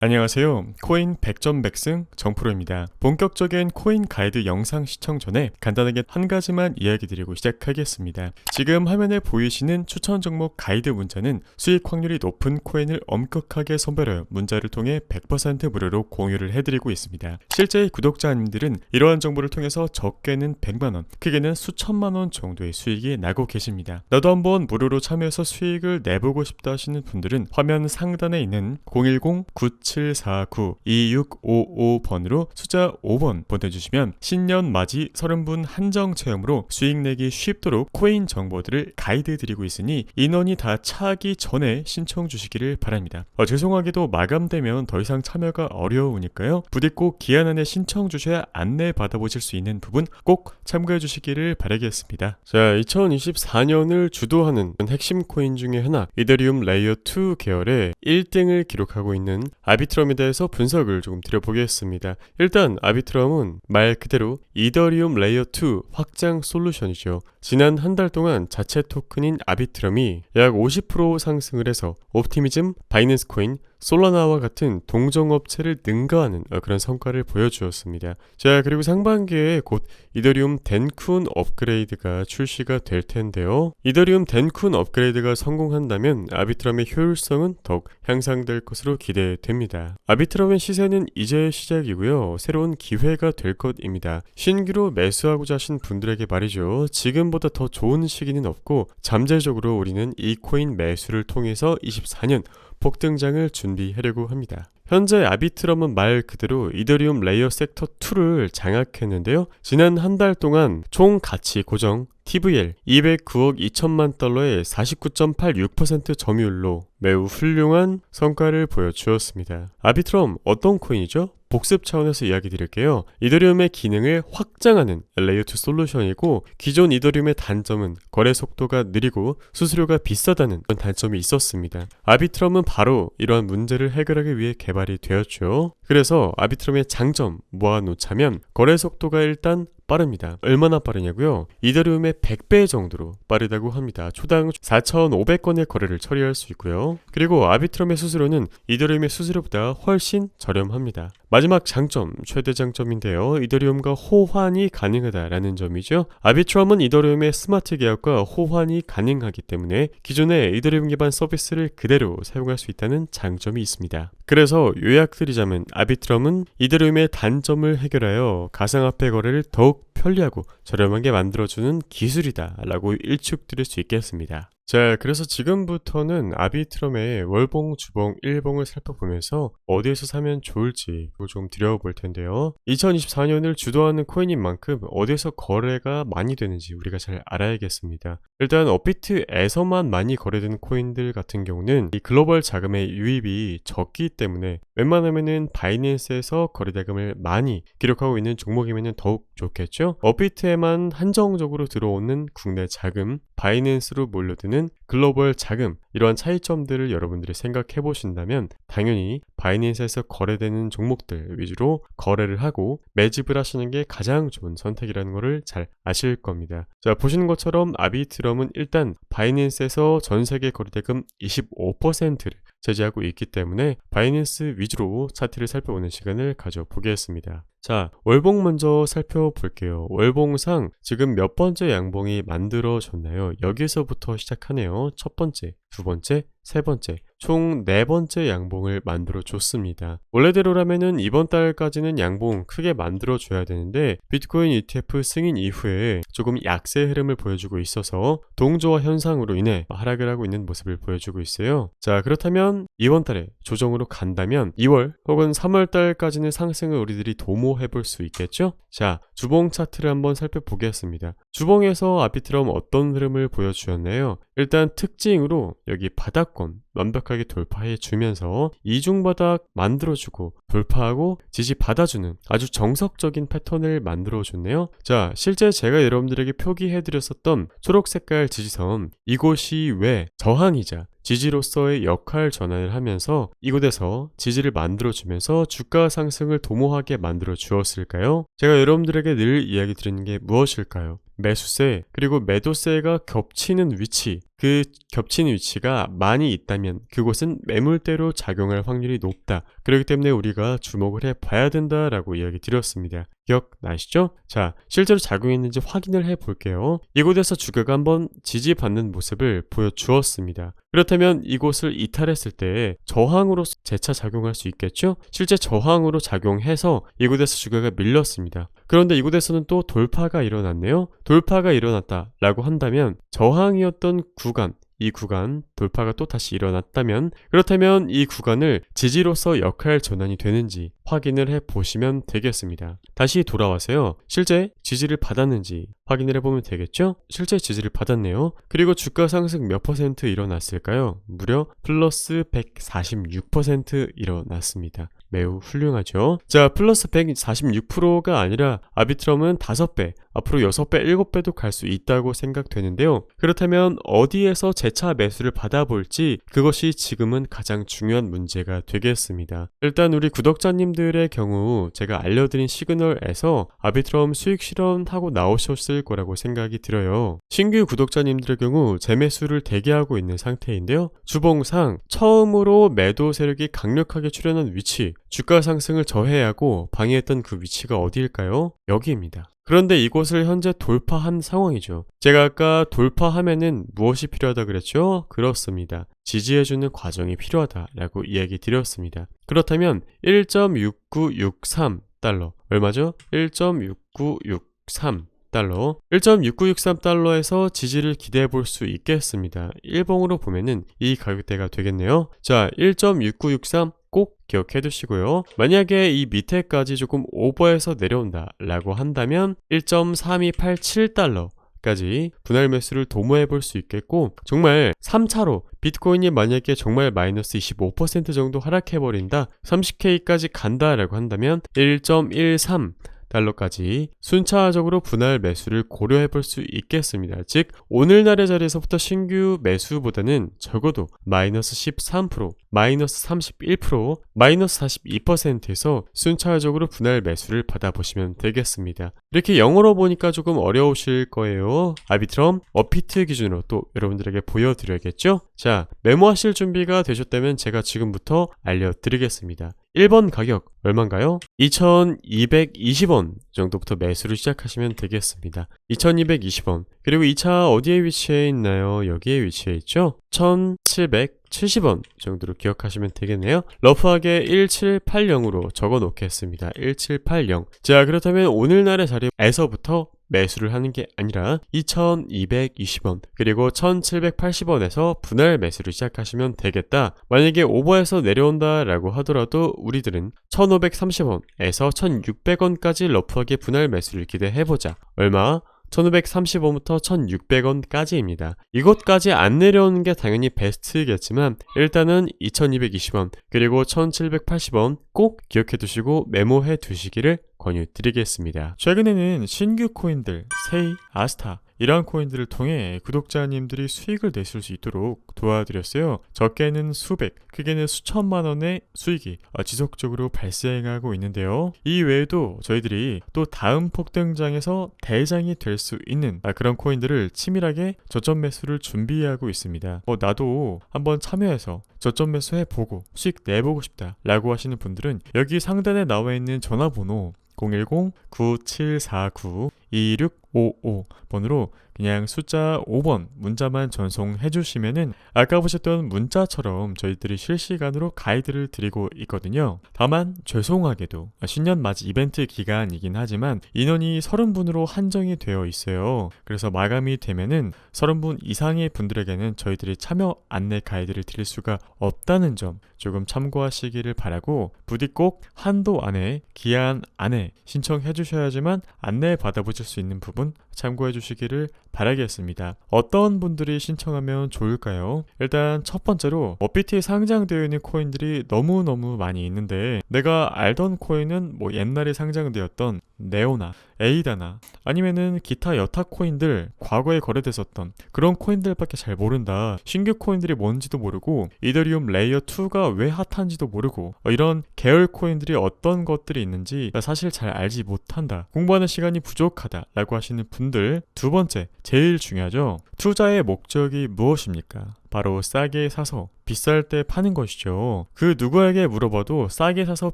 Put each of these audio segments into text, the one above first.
안녕하세요. 코인 100점 백승 정프로입니다. 본격적인 코인 가이드 영상 시청 전에 간단하게 한 가지만 이야기 드리고 시작하겠습니다. 지금 화면에 보이시는 추천 종목 가이드 문자는 수익 확률이 높은 코인을 엄격하게 선별하여 문자를 통해 100% 무료로 공유를 해드리고 있습니다. 실제 구독자님들은 이러한 정보를 통해서 적게는 100만원, 크게는 수천만원 정도의 수익이 나고 계십니다. 나도 한번 무료로 참여해서 수익을 내보고 싶다 하시는 분들은 화면 상단에 있는 010-9749-2655번으로 숫자 5번 보내주시면 신년 맞이 30분 한정 체험으로 수익 내기 쉽도록 코인 정보들을 가이드 드리고 있으니 인원이 다 차기 전에 신청 주시기를 바랍니다. 죄송하게도 마감되면 더 이상 참여가 어려우니까요. 부디 꼭 기한 안에 신청 주셔야 안내 받아보실 수 있는 부분 꼭 참고해 주시기를 바라겠습니다. 자, 2024년을 주도하는 핵심 코인 중에 하나 이더리움 레이어 2 계열의 1등을 기록하고 있는 아비트럼에 대해서 분석을 조금 드려보겠습니다. 일단 아비트럼은 말 그대로 이더리움 레이어 2 확장 솔루션이죠. 지난 한 달 동안 자체 토큰인 아비트럼이 약 50% 상승을 해서 옵티미즘, 바이낸스 코인, 솔라나와 같은 동종업체를 능가하는 그런 성과를 보여주었습니다. 자, 그리고 상반기에 곧 이더리움 덴쿤 업그레이드가 출시가 될 텐데요. 이더리움 덴쿤 업그레이드가 성공한다면 아비트럼의 효율성은 더욱 향상될 것으로 기대됩니다. 아비트럼의 시세는 이제 시작이고요. 새로운 기회가 될 것입니다. 신규로 매수하고자 하신 분들에게 말이죠. 지금보다 더 좋은 시기는 없고 잠재적으로 우리는 이 코인 매수를 통해서 24년 폭등장을 준비하려고 합니다. 현재 아비트럼은 말 그대로 이더리움 레이어 섹터 2를 장악했는데요. 지난 한 달 동안 총 가치 고정 TVL 209억 2천만 달러의 49.86% 점유율로 매우 훌륭한 성과를 보여주었습니다. 아비트럼 어떤 코인이죠? 복습 차원에서 이야기 드릴게요. 이더리움의 기능을 확장하는 레이어 2 솔루션이고 기존 이더리움의 단점은 거래 속도가 느리고 수수료가 비싸다는 그런 단점이 있었습니다. 아비트럼은 바로 이러한 문제를 해결하기 위해 개발이 되었죠. 그래서 아비트럼의 장점 모아놓자면 거래 속도가 일단 빠릅니다. 얼마나 빠르냐고요? 이더리움의 100배 정도로 빠르다고 합니다. 초당 4,500건의 거래를 처리할 수 있고요. 그리고 아비트럼의 수수료는 이더리움의 수수료보다 훨씬 저렴합니다. 마지막 장점, 최대 장점인데요. 이더리움과 호환이 가능하다라는 점이죠. 아비트럼은 이더리움의 스마트 계약과 호환이 가능하기 때문에 기존의 이더리움 기반 서비스를 그대로 사용할 수 있다는 장점이 있습니다. 그래서 요약드리자면 아비트럼은 이더리움의 단점을 해결하여 가상화폐 거래를 더욱 편리하고 저렴하게 만들어주는 기술이다 라고 일축드릴 수 있겠습니다. 자, 그래서 지금부터는 아비트럼의 월봉, 주봉, 일봉을 살펴보면서 어디에서 사면 좋을지 좀 드려볼 텐데요. 2024년을 주도하는 코인인 만큼 어디에서 거래가 많이 되는지 우리가 잘 알아야겠습니다. 일단 업비트에서만 많이 거래되는 코인들 같은 경우는 이 글로벌 자금의 유입이 적기 때문에 웬만하면은 바이낸스에서 거래 대금을 많이 기록하고 있는 종목이면 더욱 좋겠죠. 업비트에만 한정적으로 들어오는 국내 자금, 바이낸스로 몰려드는 글로벌 자금, 이러한 차이점들을 여러분들이 생각해 보신다면 당연히 바이낸스에서 거래되는 종목들 위주로 거래를 하고 매집을 하시는 게 가장 좋은 선택이라는 것을 잘 아실 겁니다. 자, 보시는 것처럼 아비트럼은 일단 바이낸스에서 전 세계 거래대금 25%를 제재하고 있기 때문에 바이낸스 위주로 차트를 살펴보는 시간을 가져보겠습니다. 자, 월봉 먼저 살펴볼게요. 월봉상 지금 몇 번째 양봉이 만들어졌나요? 여기서부터 시작하네요. 첫 번째, 두 번째, 세 번째, 총 4번째 양봉을 만들어줬습니다. 원래대로라면은 이번 달까지는 양봉 크게 만들어줘야 되는데 비트코인 ETF 승인 이후에 조금 약세 흐름을 보여주고 있어서 동조화 현상으로 인해 하락을 하고 있는 모습을 보여주고 있어요. 자, 그렇다면 이번 달에 조정으로 간다면 2월 혹은 3월 달까지는 상승을 우리들이 도모해볼 수 있겠죠? 자, 주봉 차트를 한번 살펴보겠습니다. 주봉에서 아비트럼 어떤 흐름을 보여주었나요? 일단 특징으로 여기 바닥권 완벽하게 돌파해 주면서 이중바닥 만들어주고 돌파하고 지지 받아주는 아주 정석적인 패턴을 만들어줬네요. 자, 실제 제가 여러분들에게 표기해드렸었던 초록색깔 지지선, 이곳이 왜 저항이자 지지로서의 역할 전환을 하면서 이곳에서 지지를 만들어주면서 주가 상승을 도모하게 만들어 주었을까요? 제가 여러분들에게 늘 이야기 드리는 게 무엇일까요? 매수세 그리고 매도세가 겹치는 위치, 그 겹치는 위치가 많이 있다면 그곳은 매물대로 작용할 확률이 높다. 그렇기 때문에 우리가 주목을 해봐야 된다라고 이야기 드렸습니다. 기억나시죠? 자, 실제로 작용했는지 확인을 해볼게요. 이곳에서 주가가 한번 지지받는 모습을 보여주었습니다. 그렇다면 이곳을 이탈했을 때 저항으로 재차 작용할 수 있겠죠? 실제 저항으로 작용해서 이곳에서 주가가 밀렸습니다. 그런데 이곳에서는 또 돌파가 일어났네요. 돌파가 일어났다라고 한다면 저항이었던 구간, 이 구간 돌파가 또 다시 일어났다면 그렇다면 이 구간을 지지로서 역할 전환이 되는지 확인을 해보시면 되겠습니다. 다시 돌아와서요. 실제 지지를 받았는지 확인을 해보면 되겠죠? 실제 지지를 받았네요. 그리고 주가 상승 몇 퍼센트 일어났을까요? 무려 플러스 146% 일어났습니다. 매우 훌륭하죠. 자, 플러스 146%가 아니라 아비트럼은 5배, 앞으로 6배, 7배도 갈 수 있다고 생각되는데요. 그렇다면 어디에서 재차 매수를 받아볼지 그것이 지금은 가장 중요한 문제가 되겠습니다. 일단 우리 구독자님들의 경우 제가 알려드린 시그널에서 아비트럼 수익 실현하고 나오셨을 거라고 생각이 들어요. 신규 구독자님들의 경우 재매수를 대기하고 있는 상태인데요. 주봉상 처음으로 매도 세력이 강력하게 출현한 위치, 주가 상승을 저해하고 방해했던 그 위치가 어디일까요? 여기입니다. 그런데 이곳을 현재 돌파한 상황이죠. 제가 아까 돌파하면은 무엇이 필요하다 그랬죠? 그렇습니다. 지지해주는 과정이 필요하다라고 이야기 드렸습니다. 그렇다면 1.6963달러 얼마죠? 1.6963 달러 1.6963달러에서 지지를 기대해 볼 수 있겠습니다. 일봉으로 보면은 이 가격대가 되겠네요. 자, 1.6963 꼭 기억해 두시고요. 만약에 이 밑에까지 조금 오버해서 내려온다 라고 한다면 1.3287달러 까지 분할 매수를 도모해 볼 수 있겠고, 정말 3차로 비트코인이 만약에 정말 마이너스 25% 정도 하락해 버린다, 30K까지 간다라고 한다면 1.13 달러까지 순차적으로 분할 매수를 고려해 볼 수 있겠습니다. 즉 오늘날의 자리에서부터 신규 매수보다는 적어도 마이너스 13%, 마이너스 31%, 마이너스 42%에서 순차적으로 분할 매수를 받아보시면 되겠습니다. 이렇게 영어로 보니까 조금 어려우실 거예요. 아비트럼 어피트 기준으로 또 여러분들에게 보여드려야겠죠? 자, 메모하실 준비가 되셨다면 제가 지금부터 알려드리겠습니다. 1번 가격 얼마인가요? 2220원 정도부터 매수를 시작하시면 되겠습니다. 2220원. 그리고 2차 어디에 위치해 있나요? 여기에 위치해 있죠? 1770원 정도로 기억하시면 되겠네요. 러프하게 1780으로 적어 놓겠습니다. 1780. 자, 그렇다면 오늘날의 자리에서부터 매수를 하는 게 아니라 2220원 그리고 1780원에서 분할 매수를 시작하시면 되겠다. 만약에 오버해서 내려온다 라고 하더라도 우리들은 1530원에서 1600원까지 러프하게 분할 매수를 기대해보자. 얼마? 1535부터 1600원까지입니다. 이곳까지 안 내려오는 게 당연히 베스트겠지만 일단은 2220원 그리고 1780원 꼭 기억해 두시고 메모해 두시기를 권유드리겠습니다. 최근에는 신규 코인들, 세이, 아스타 이러한 코인들을 통해 구독자님들이 수익을 내실 수 있도록 도와드렸어요. 적게는 수백, 크게는 수천만 원의 수익이 지속적으로 발생하고 있는데요. 이 외에도 저희들이 또 다음 폭등장에서 대장이 될 수 있는 그런 코인들을 치밀하게 저점 매수를 준비하고 있습니다. 나도 한번 참여해서 저점 매수해 보고 수익 내보고 싶다 라고 하시는 분들은 여기 상단에 나와 있는 전화번호 010-9749-2655 번으로 그냥 숫자 5번 문자만 전송해 주시면은 아까 보셨던 문자처럼 저희들이 실시간으로 가이드를 드리고 있거든요. 다만 죄송하게도 신년 맞이 이벤트 기간이긴 하지만 인원이 30분으로 한정이 되어 있어요. 그래서 마감이 되면은 30분 이상의 분들에게는 저희들이 참여 안내 가이드를 드릴 수가 없다는 점 조금 참고하시기를 바라고, 부디 꼭 한도 안에 기한 안에 신청해 주셔야지만 안내 받아보실 수 있는 부분 참고해 주시기를 바라겠습니다. 어떤 분들이 신청하면 좋을까요? 일단 첫 번째로 업비트에 상장되어 있는 코인들이 너무너무 많이 있는데 내가 알던 코인은 옛날에 상장되었던 네오나 에이다나 아니면은 기타 여타 코인들, 과거에 거래됐었던 그런 코인들밖에 잘 모른다. 신규 코인들이 뭔지도 모르고 이더리움 레이어 2가 왜 핫한지도 모르고 이런 계열 코인들이 어떤 것들이 있는지 사실 잘 알지 못한다. 공부하는 시간이 부족하다 라고 하시는 분들, 두 번째, 제일 중요하죠. 투자의 목적이 무엇입니까? 바로 싸게 사서 비쌀 때 파는 것이죠. 그 누구에게 물어봐도 싸게 사서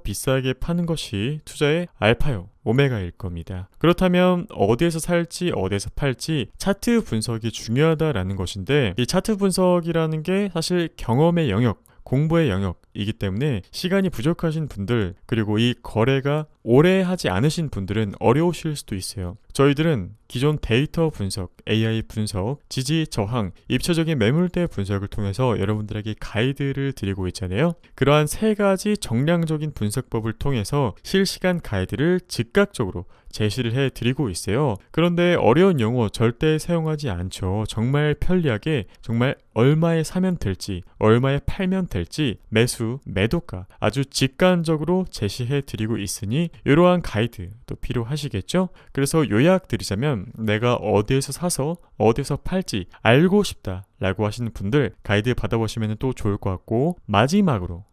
비싸게 파는 것이 투자의 알파요, 오메가일 겁니다. 그렇다면 어디에서 살지 어디에서 팔지 차트 분석이 중요하다라는 것인데, 이 차트 분석이라는 게 사실 경험의 영역, 공부의 영역이기 때문에 시간이 부족하신 분들, 그리고 이 거래가 오래 하지 않으신 분들은 어려우실 수도 있어요. 저희들은 기존 데이터 분석, AI 분석, 지지 저항, 입체적인 매물대 분석을 통해서 여러분들에게 가이드를 드리고 있잖아요. 그러한 세 가지 정량적인 분석법을 통해서 실시간 가이드를 즉각적으로 제시를 해드리고 있어요. 그런데 어려운 용어 절대 사용하지 않죠. 정말 편리하게, 정말 얼마에 사면 될지, 얼마에 팔면 될지, 매수, 매도가 아주 직관적으로 제시해드리고 있으니 이러한 가이드 또 필요하시겠죠? 그래서 요약드리자면, 내가 어디에서 사서 어디에서 팔지 알고 싶다 라고 하시는 분들 가이드 받아보시면 또 좋을 것 같고, 마지막으로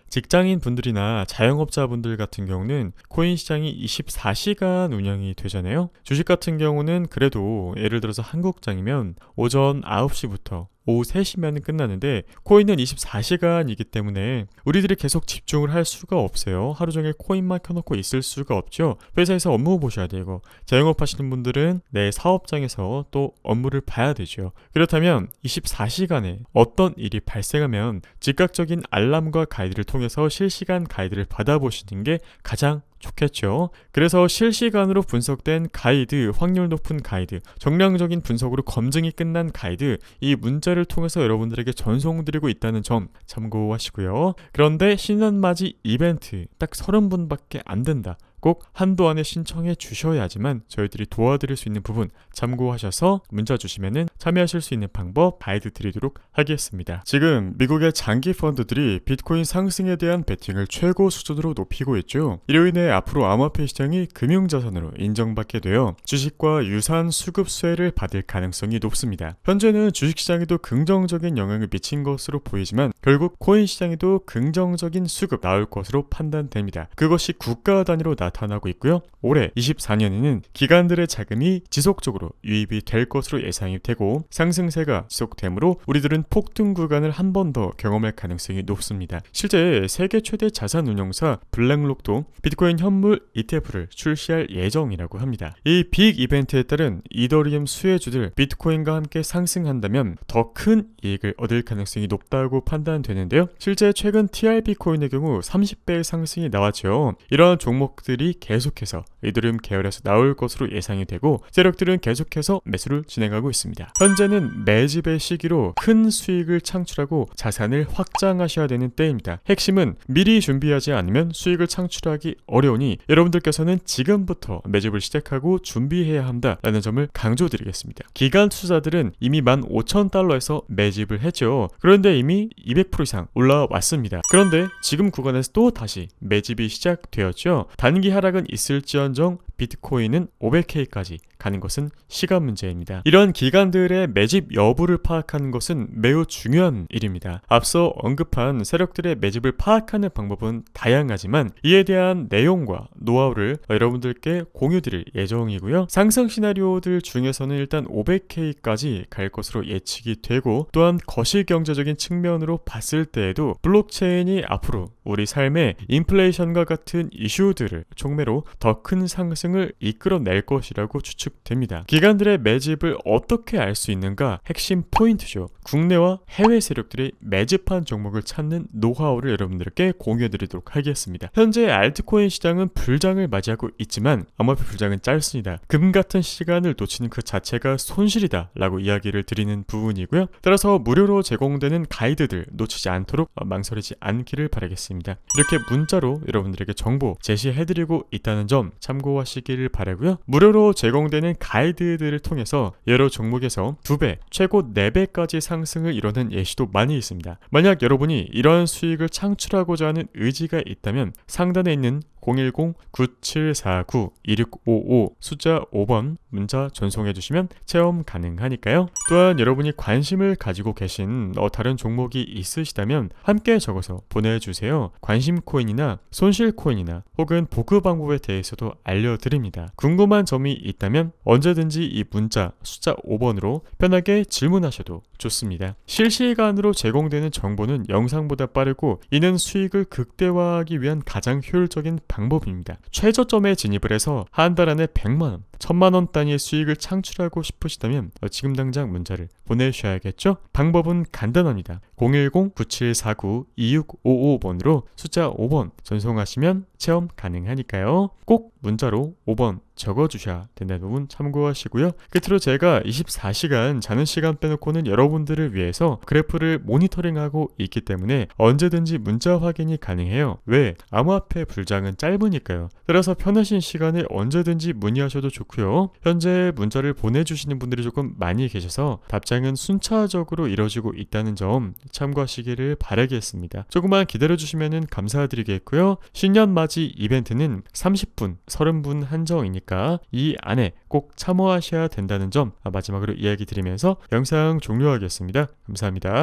직장인 분들이나 자영업자 분들 같은 경우는 코인 시장이 24시간 운영이 되잖아요. 주식 같은 경우는 그래도 예를 들어서 한국장이면 오전 9시부터 오후 3시면 끝나는데, 코인은 24시간이기 때문에 우리들이 계속 집중을 할 수가 없어요. 하루 종일 코인만 켜놓고 있을 수가 없죠. 회사에서 업무 보셔야 되고, 자영업 하시는 분들은 내 사업장에서 또 업무를 봐야 되죠. 그렇다면 24시간에 어떤 일이 발생하면 즉각적인 알람과 가이드를 통해서 실시간 가이드를 받아보시는 게 가장 좋겠죠. 그래서 실시간으로 분석된 가이드, 확률 높은 가이드, 정량적인 분석으로 검증이 끝난 가이드, 이 문자를 통해서 여러분들에게 전송드리고 있다는 점 참고하시고요. 그런데 신년맞이 이벤트 딱 30분밖에 안 된다. 꼭 한도 안에 신청해 주셔야지만 저희들이 도와드릴 수 있는 부분 참고하셔서 문자 주시면은 참여하실 수 있는 방법 가이드 드리도록 하겠습니다. 지금 미국의 장기 펀드들이 비트코인 상승에 대한 베팅을 최고 수준으로 높이고 있죠. 이로 인해 앞으로 암호화폐 시장이 금융자산으로 인정받게 되어 주식과 유사한 수급 수혜를 받을 가능성이 높습니다. 현재는 주식시장에도 긍정적인 영향을 미친 것으로 보이지만 결국 코인 시장에도 긍정적인 수급 나올 것으로 판단됩니다. 그것이 국가 단위로 나타나고 있고요. 올해 24년에는 기관들의 자금이 지속적으로 유입이 될 것으로 예상이 되고, 상승세가 지속되므로 우리들은 폭등 구간을 한 번 더 경험할 가능성이 높습니다. 실제 세계 최대 자산 운용사 블랙록도 비트코인 현물 ETF를 출시할 예정이라고 합니다. 이 빅 이벤트에 따른 이더리움 수혜주들 비트코인과 함께 상승한다면 더 큰 이익을 얻을 가능성이 높다고 판단되는데요. 실제 최근 TRB 코인의 경우 30배의 상승이 나왔죠. 이러한 종목들이 계속해서 이더리움 계열에서 나올 것으로 예상이 되고, 세력들은 계속해서 매수를 진행하고 있습니다. 현재는 매집의 시기로 큰 수익을 창출하고 자산을 확장하셔야 되는 때입니다. 핵심은 미리 준비하지 않으면 수익을 창출하기 어려우니 여러분들께서는 지금부터 매집을 시작하고 준비해야 한다라는 점을 강조드리겠습니다. 기관 투자들은 이미 15,000달러에서 매집을 했죠. 그런데 이미 200% 이상 올라왔습니다. 그런데 지금 구간에서 또 다시 매집이 시작되었죠. 단기 하락은 있을지언정 비트코인은 500K까지 가는 것은 시간 문제입니다. 이런 기관들의 매집 여부를 파악하는 것은 매우 중요한 일입니다. 앞서 언급한 세력들의 매집을 파악하는 방법은 다양하지만 이에 대한 내용과 노하우를 여러분들께 공유드릴 예정이고요. 상승 시나리오들 중에서는 일단 500K까지 갈 것으로 예측이 되고, 또한 거시경제적인 측면으로 봤을 때에도 블록체인이 앞으로 우리 삶의 인플레이션과 같은 이슈들을 촉매로 더 큰 상승을 이끌어낼 것이라고 추측됩니다. 기관들의 매집을 어떻게 알 수 있는가? 핵심 포인트죠. 국내와 해외 세력들이 매집한 종목을 찾는 노하우를 여러분들께 공유해드리도록 하겠습니다. 현재 알트코인 시장은 불장을 맞이하고 있지만 암호화폐 불장은 짧습니다. 금 같은 시간을 놓치는 그 자체가 손실이다 라고 이야기를 드리는 부분이고요. 따라서 무료로 제공되는 가이드들 놓치지 않도록 망설이지 않기를 바라겠습니다. 이렇게 문자로 여러분들에게 정보 제시해드리고 있다는 점 참고하시기를 바라고요. 무료로 제공되는 가이드들을 통해서 여러 종목에서 2배, 최고 4배까지 상승을 이뤄낸 예시도 많이 있습니다. 만약 여러분이 이러한 수익을 창출하고자 하는 의지가 있다면 상단에 있는 010-9749-2655 숫자 5번 문자 전송해 주시면 체험 가능하니까요. 또한 여러분이 관심을 가지고 계신 다른 종목이 있으시다면 함께 적어서 보내주세요. 관심 코인이나 손실 코인이나 혹은 보급 방법에 대해서도 알려드립니다. 궁금한 점이 있다면 언제든지 이 문자 숫자 5번으로 편하게 질문하셔도 좋습니다. 실시간으로 제공되는 정보는 영상보다 빠르고 이는 수익을 극대화하기 위한 가장 효율적인 방법입니다. 최저점에 진입을 해서 한 달 안에 100만원, 1000만원 단위의 수익을 창출하고 싶으시다면 지금 당장 문자를 보내주셔야겠죠? 방법은 간단합니다. 010-9749-2655번으로 숫자 5번 전송하시면 체험 가능하니까요. 꼭 문자로 5번 적어주셔야 된다는 부분 참고하시고요. 끝으로 제가 24시간 자는 시간 빼놓고는 여러분들을 위해서 그래프를 모니터링하고 있기 때문에 언제든지 문자 확인이 가능해요. 왜? 암호화폐 불장은 짧으니까요. 따라서 편하신 시간에 언제든지 문의하셔도 좋고요. 현재 문자를 보내주시는 분들이 조금 많이 계셔서 답장은 순차적으로 이루어지고 있다는 점 참고하시기를 바라겠습니다. 조금만 기다려주시면 감사드리겠고요. 신년 맞이 이벤트는 30분, 30분 한정이니까 이 안에 꼭 참여하셔야 된다는 점 마지막으로 이야기 드리면서 영상 종료하겠습니다. 감사합니다.